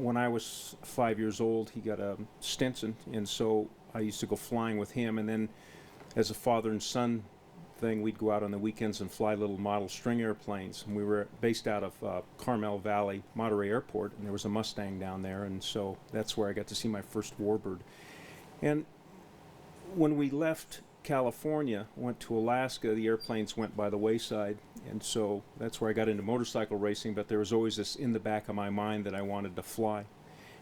when I was 5 years old, he got a Stinson, and so I used to go flying with him. And then, as a father and son thing, we'd go out on the weekends and fly little model string airplanes. And we were based out of Carmel Valley, Monterey Airport, and there was a Mustang down there, and so that's where I got to see my first warbird. And when we left California, went to Alaska, the airplanes went by the wayside, and so that's where I got into motorcycle racing, but there was always this in the back of my mind that I wanted to fly.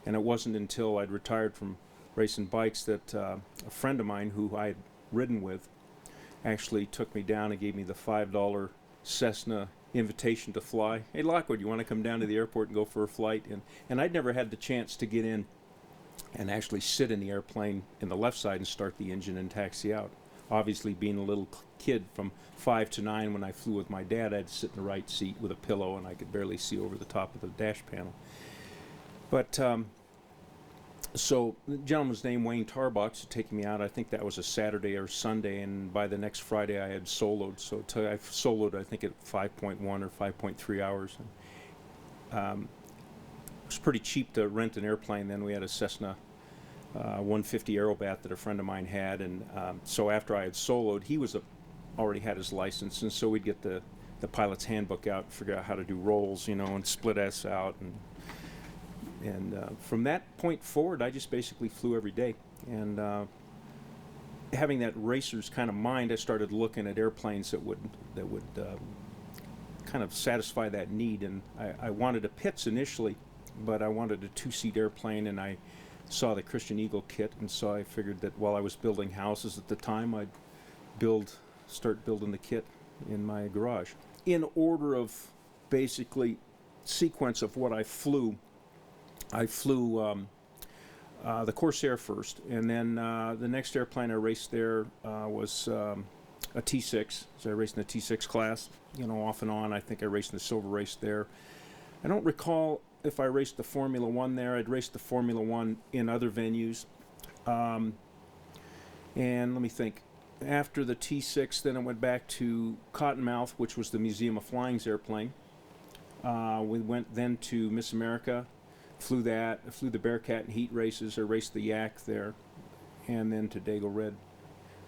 And it wasn't until I'd retired from racing bikes that a friend of mine who I had ridden with actually took me down and gave me the $5 Cessna invitation to fly. Hey, Lockwood, you want to come down to the airport and go for a flight? And I'd never had the chance to get in and actually sit in the airplane in the left side and start the engine and taxi out. Obviously, being a little kid from 5 to 9 when I flew with my dad, I had to sit in the right seat with a pillow, and I could barely see over the top of the dash panel. But so the gentleman's name, Wayne Tarbox, had taken me out. I think that was a Saturday or Sunday, and by the next Friday I had soloed. So I soloed, I think, at 5.1 or 5.3 hours. And, it was pretty cheap to rent an airplane then. We had a Cessna 150 Aerobat that a friend of mine had, and so after I had soloed, he already had his license, and so we'd get the pilot's handbook out and figure out how to do rolls, and split S out, and from that point forward, I just basically flew every day. And having that racer's kind of mind, I started looking at airplanes that would kind of satisfy that need. And I wanted a Pitts initially, but I wanted a 2-seat airplane, and I saw the Christian Eagle kit, and so I figured that while I was building houses at the time, I'd start building the kit in my garage. In order of basically sequence of what I flew the Corsair first, and then the next airplane I raced there was a T6. So I raced in the T6 class, off and on. I think I raced in the Silver Race there. I don't recall if I raced the Formula One there. I'd raced the Formula One in other venues. And let me think. After the T6, then I went back to Cottonmouth, which was the Museum of Flying's airplane. We went then to Miss America, flew that. I flew the Bearcat and heat races, or raced the Yak there, and then to Dago Red.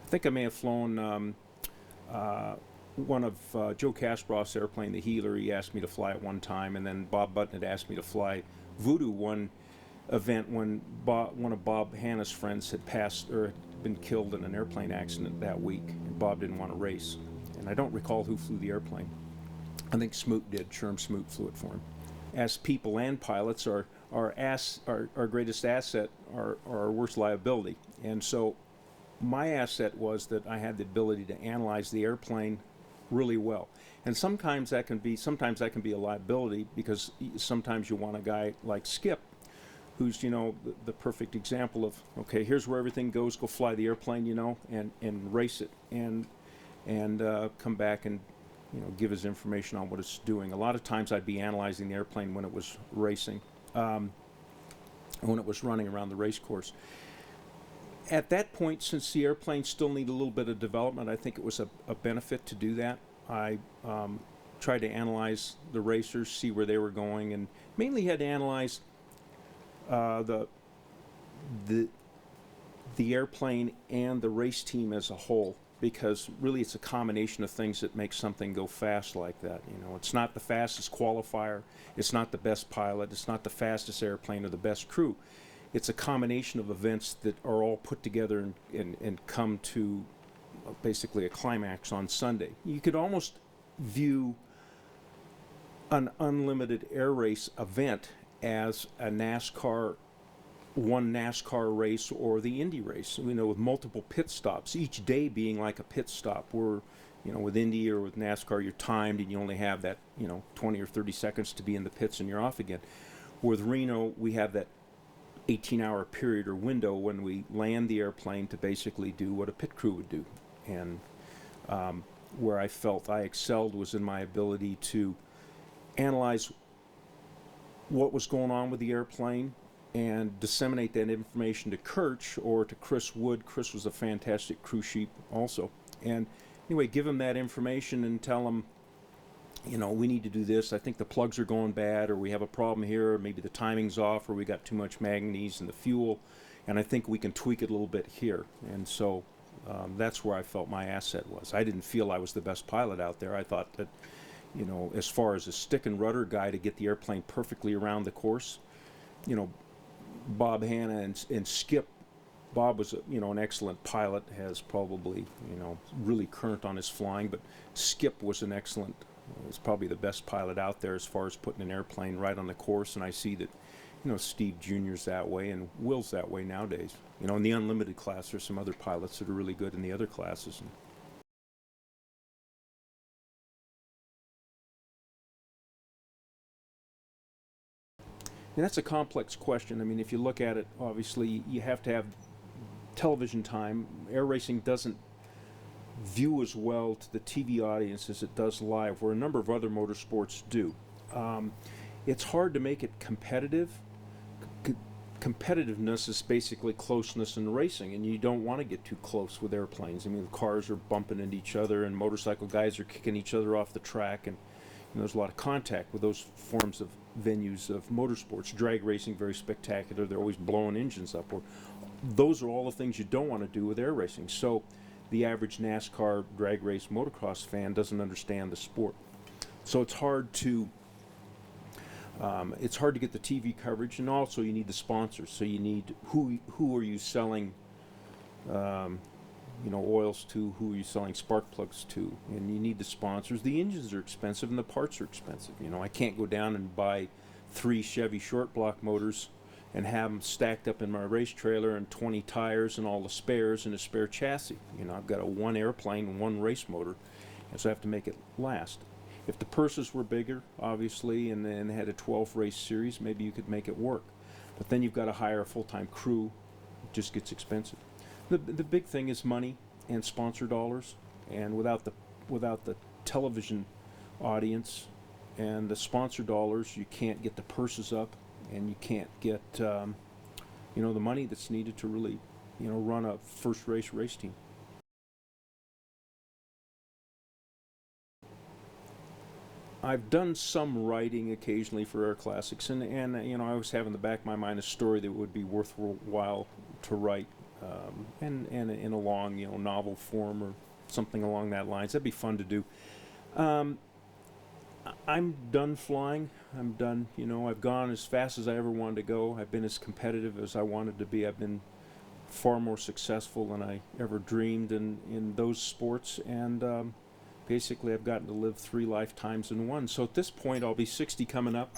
I think I may have flown one of Joe Kasparof's airplane, the Healer. He asked me to fly at one time, and then Bob Button had asked me to fly Voodoo one event when one of Bob Hanna's friends had passed or had been killed in an airplane accident that week, and Bob didn't want to race. And I don't recall who flew the airplane. I think Smoot did. Sherm Smoot flew it for him. As people and pilots, our greatest asset are our worst liability. And so my asset was that I had the ability to analyze the airplane really well. And sometimes that can be a liability, because sometimes you want a guy like Skip, who's the perfect example of, okay, here's where everything goes, go fly the airplane, and race it, and come back and give his information on what it's doing. A lot of times I'd be analyzing the airplane when it was racing, when it was running around the race course. At that point, since the airplane still needed a little bit of development, I think it was a benefit to do that. I tried to analyze the racers, see where they were going, and mainly had to analyze the airplane and the race team as a whole, because really it's a combination of things that make something go fast like that. It's not the fastest qualifier, it's not the best pilot, it's not the fastest airplane or the best crew. It's a combination of events that are all put together and come to basically a climax on Sunday. You could almost view an unlimited air race event as a one NASCAR race or the Indy race, with multiple pit stops, each day being like a pit stop. Where, with Indy or with NASCAR, you're timed and you only have that, 20 or 30 seconds to be in the pits and you're off again. With Reno, we have that 18-hour period or window when we land the airplane to basically do what a pit crew would do. And where I felt I excelled was in my ability to analyze what was going on with the airplane and disseminate that information to Kirch or to Chris Wood. Chris was a fantastic crew chief also. And anyway, give him that information and tell him, you know, we need to do this. I think the plugs are going bad, or we have a problem here, or maybe the timing's off, or we got too much manganese in the fuel, and I think we can tweak it a little bit here. And so that's where I felt my asset was. I didn't feel I was the best pilot out there. I thought that, you know, as far as a stick and rudder guy to get the airplane perfectly around the course, you know, Bob Hanna and Skip. Bob was, you know, an excellent pilot, has probably, you know, really current on his flying, but Skip was an excellent, was probably the best pilot out there as far as putting an airplane right on the course. And I see that, you know, Steve Jr.'s that way, and Will's that way nowadays. You know, in the unlimited class, there's some other pilots that are really good in the other classes. And that's a complex question. I mean, if you look at it, obviously, you have to have television time. Air racing doesn't view as well to the TV audience as it does live, where a number of other motorsports do. It's hard to make it competitive. Competitiveness is basically closeness in racing, and you don't want to get too close with airplanes. I mean, the cars are bumping into each other, and motorcycle guys are kicking each other off the track, and there's a lot of contact with those forms of venues of motorsports. Drag racing, very spectacular. They're always blowing engines up. Those are all the things you don't want to do with air racing. So the average NASCAR drag race motocross fan doesn't understand the sport. So it's hard to get the TV coverage, and also you need the sponsors. So you need who are you selling you know, oils to, who are you selling spark plugs to, and you need the sponsors. The engines are expensive and the parts are expensive. You know, I can't go down and buy 3 Chevy short block motors and have them stacked up in my race trailer, and 20 tires and all the spares and a spare chassis. You know, I've got a 1 airplane and 1 race motor, and so I have to make it last. If the purses were bigger, obviously, and then had a 12 race series, maybe you could make it work. But then you've got to hire a full-time crew. It just gets expensive. The big thing is money and sponsor dollars, and without the television audience and the sponsor dollars, you can't get the purses up, and you can't get you know, the money that's needed to really, you know, run a first race team. I've done some writing occasionally for Air Classics, and you know, I always have in the back of my mind a story that would be worthwhile to write, and in a long, you know, novel form or something along that lines. That'd be fun to do. I'm done flying. I'm done. You know, I've gone as fast as I ever wanted to go. I've been as competitive as I wanted to be. I've been far more successful than I ever dreamed in those sports, and basically I've gotten to live 3 lifetimes in one. So at this point, I'll be 60 coming up.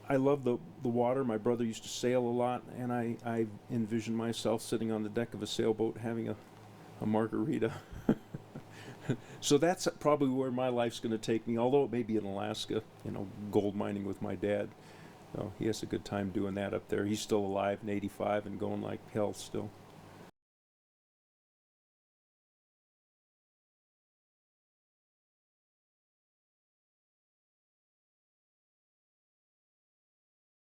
I love the water. My brother used to sail a lot, and I envision myself sitting on the deck of a sailboat having a margarita. So that's probably where my life's going to take me, although it may be in Alaska, you know, gold mining with my dad. So he has a good time doing that up there. He's still alive in 85 and going like hell still.